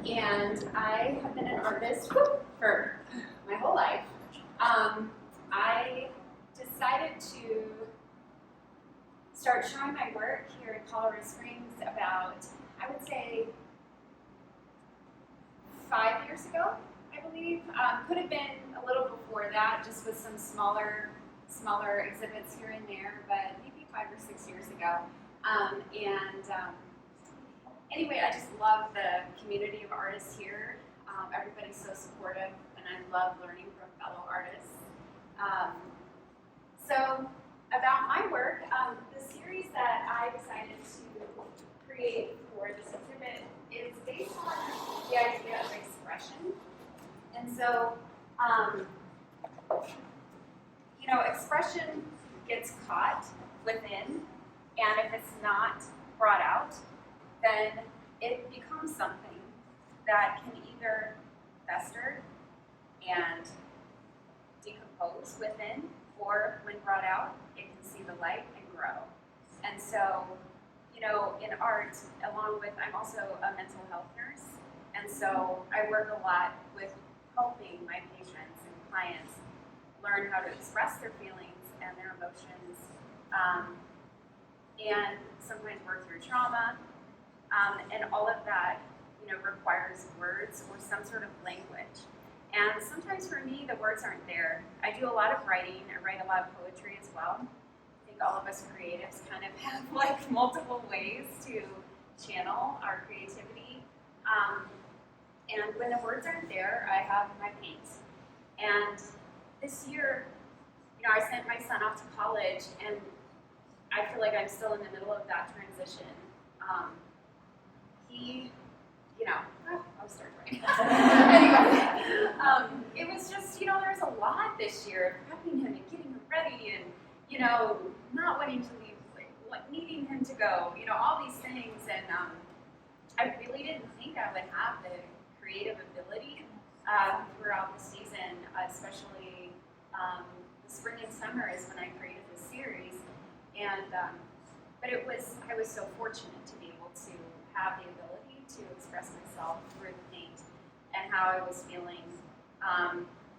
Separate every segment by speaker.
Speaker 1: and I have been an artist for my whole life. I decided to start showing my work here in Colorado Springs about, I would say, 5 years ago, I believe. Could have been a little before that, just with some smaller exhibits here and there, but maybe 5 or 6 years ago. Anyway, I just love the community of artists here. Everybody's so supportive, and I love learning from fellow artists. So about my work, the series that I decided to create for this exhibit is based on the idea of expression. And so, expression gets caught within, and if it's not brought out, then it becomes something that can either fester and decompose within, or when brought out, it can see the light and grow. And so, in art, I'm also a mental health nurse, and so I work a lot with helping my patients and clients learn how to express their feelings and their emotions, and sometimes work through trauma, and all of that, requires words or some sort of language. And sometimes for me, the words aren't there. I do a lot of writing. I write a lot of poetry as well. I think all of us creatives kind of have multiple ways to channel our creativity. And when the words aren't there, I have my paint. And this year, I sent my son off to college, and I feel like I'm still in the middle of that transition. I'll start writing. Anyway, it was just, there's a lot this year of prepping him and getting him ready, and, not wanting to leave, needing him to go, all these things. And I really didn't think I would have the creative ability throughout the season, especially the spring and summer is when I created this series. And but I was so fortunate to be able to have the ability to express myself through the paint and how I was feeling.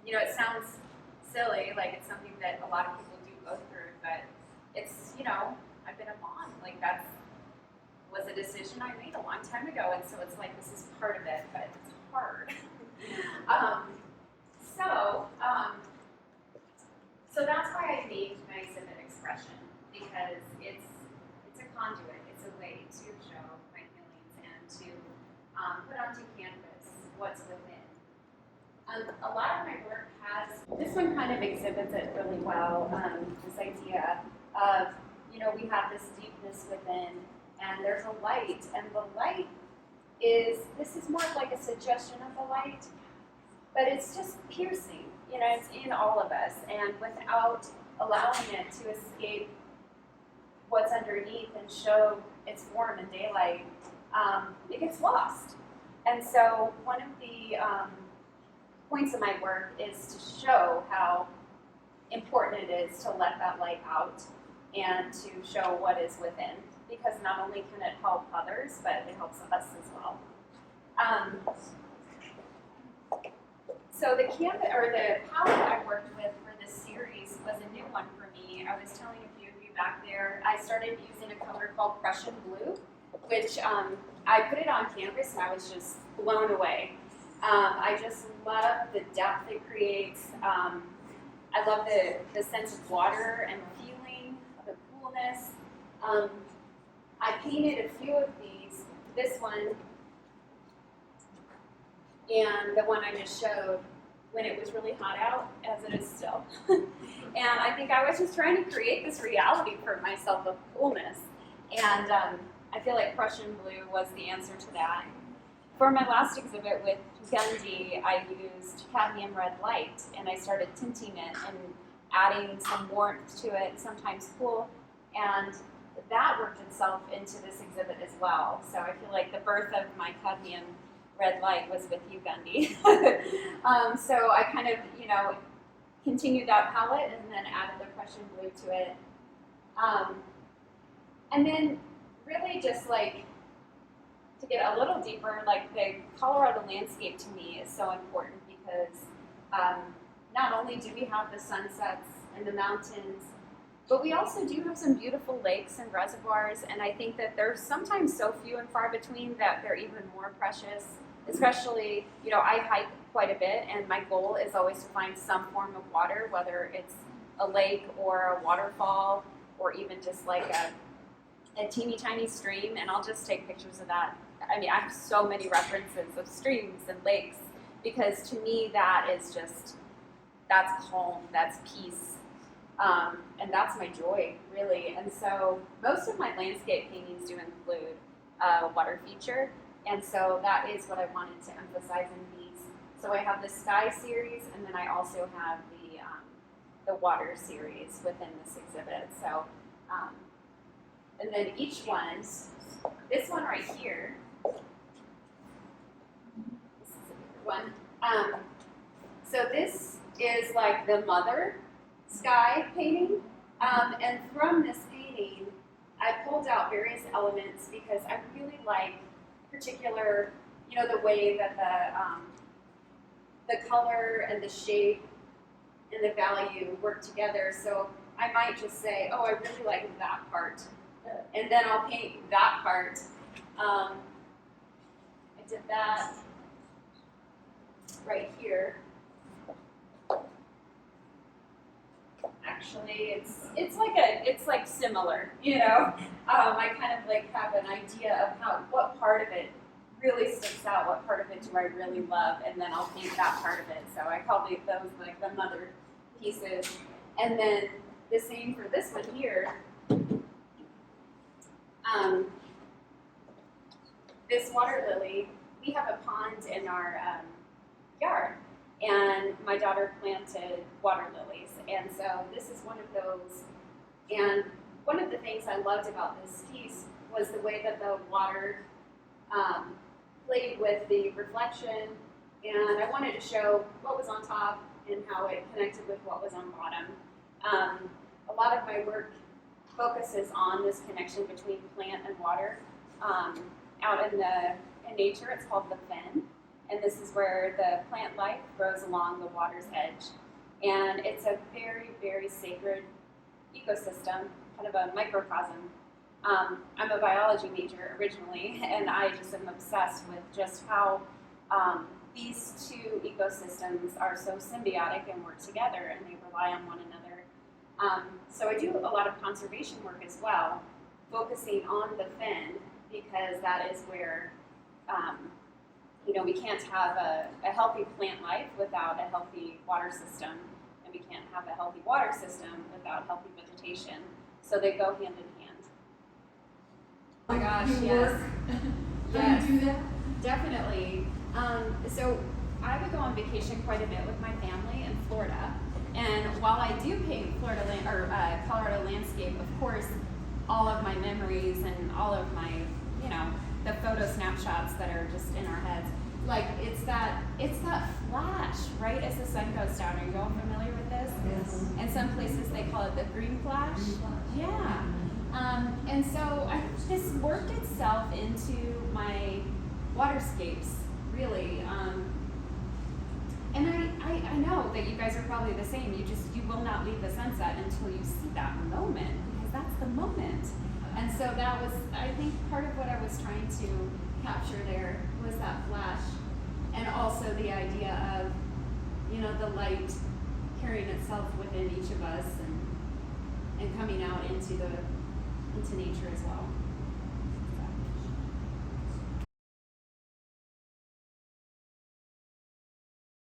Speaker 1: It sounds silly, like it's something that a lot of people do go through, but it's, I've been a mom, that was a decision I made a long time ago, and so it's this is part of it, but it's hard. So that's why I named my exhibit Expression, because it's a conduit, it's a way to show my feelings and to put onto canvas what's within. A lot of my work this one kind of exhibits it really well, this idea of, we have this deepness within, and there's a light, and the light this is more like a suggestion of the light, but it's just piercing, it's in all of us, and without allowing it to escape what's underneath and show its form in daylight, it gets lost. And so one of the points of my work is to show how important it is to let that light out and to show what is within, because not only can it help others, but it helps us as well. So the palette I worked with for this series was a new one for me. I was telling a few of you back there, I started using a color called Prussian blue, which I put it on canvas and I was just blown away. I just love the depth it creates. I love the sense of water and feeling, the coolness. I painted a few of these, this one and the one I just showed when it was really hot out, as it is still. And I think I was just trying to create this reality for myself of coolness. And I feel like Prussian blue was the answer to that. For my last exhibit with Gundy, I used cadmium red light, and I started tinting it and adding some warmth to it, sometimes cool, and that worked itself into this exhibit as well. So I feel like the birth of my cadmium red light was with you, Gundy. So I kind of, continued that palette and then added the Prussian blue to it. And then really just
Speaker 2: to get a little deeper, like the Colorado landscape to me is so important because not only do we have the sunsets and the mountains, but we also do have some beautiful lakes and reservoirs, and I think that they're sometimes so few and far between that they're even more precious. Especially, I hike quite a bit, and my goal is always to find some form of water, whether it's a lake or a waterfall or even just like a teeny tiny stream, and I'll just take pictures of that. I mean, I have so many references of streams and lakes because to me that's calm, that's peace. And that's my joy, really. And so most of my landscape paintings do include a water feature, and so that is what I wanted to emphasize in these. So I have the sky series, and then I also have the water series within this exhibit. So, and then each one, this one right here, this is a good one. So this is like the mother sky painting, and from this painting I pulled out various elements because I really like particular, the way that the color and the shape and the value work together. So I might just say, oh, I really like that part, and then I'll paint that part. I did that right here. Actually, it's like similar, I kind of like have an idea of what part of it really sticks out, what part of it do I really love, and then I'll paint that part of it. So I call those like the mother pieces. And then the same for this one here. This water lily, we have a pond in our yard, and my daughter planted water lilies, and so this is one of those. And one of the things I loved about this piece was the way that the water played with the reflection, and I wanted to show what was on top and how it connected with what was on bottom. A lot of my work focuses on this connection between plant and water. Out in nature, it's called the fen, and this is where the plant life grows along the water's edge. And it's a very, very sacred ecosystem, kind of a microcosm. I'm a biology major originally, and I just am obsessed with just how these two ecosystems are so symbiotic and work together, and they rely on one another. So I do a lot of conservation work as well, focusing on the fen, because that is where we can't have a healthy plant life without a healthy water system, and we can't have a healthy water system without healthy vegetation. So they go hand in hand. Oh my gosh, yes. Yes, do that? Definitely. So I would go on vacation quite a bit with my family in Florida, and while I do paint Colorado landscape, of course, all of my memories and all of my, the photo snapshots that are just in our heads, like it's that flash right as the sun goes down. Are you all familiar with this? Yes. In some places they call it the green flash. Yeah. And so this worked itself into my waterscapes, really. And I know that you guys are probably the same. You will not leave the sunset until you see that moment, because that's the moment. And so that was, I think, part of what I was trying to capture there was that flash, and also the idea of, the light carrying itself within each of us and coming out into nature as well.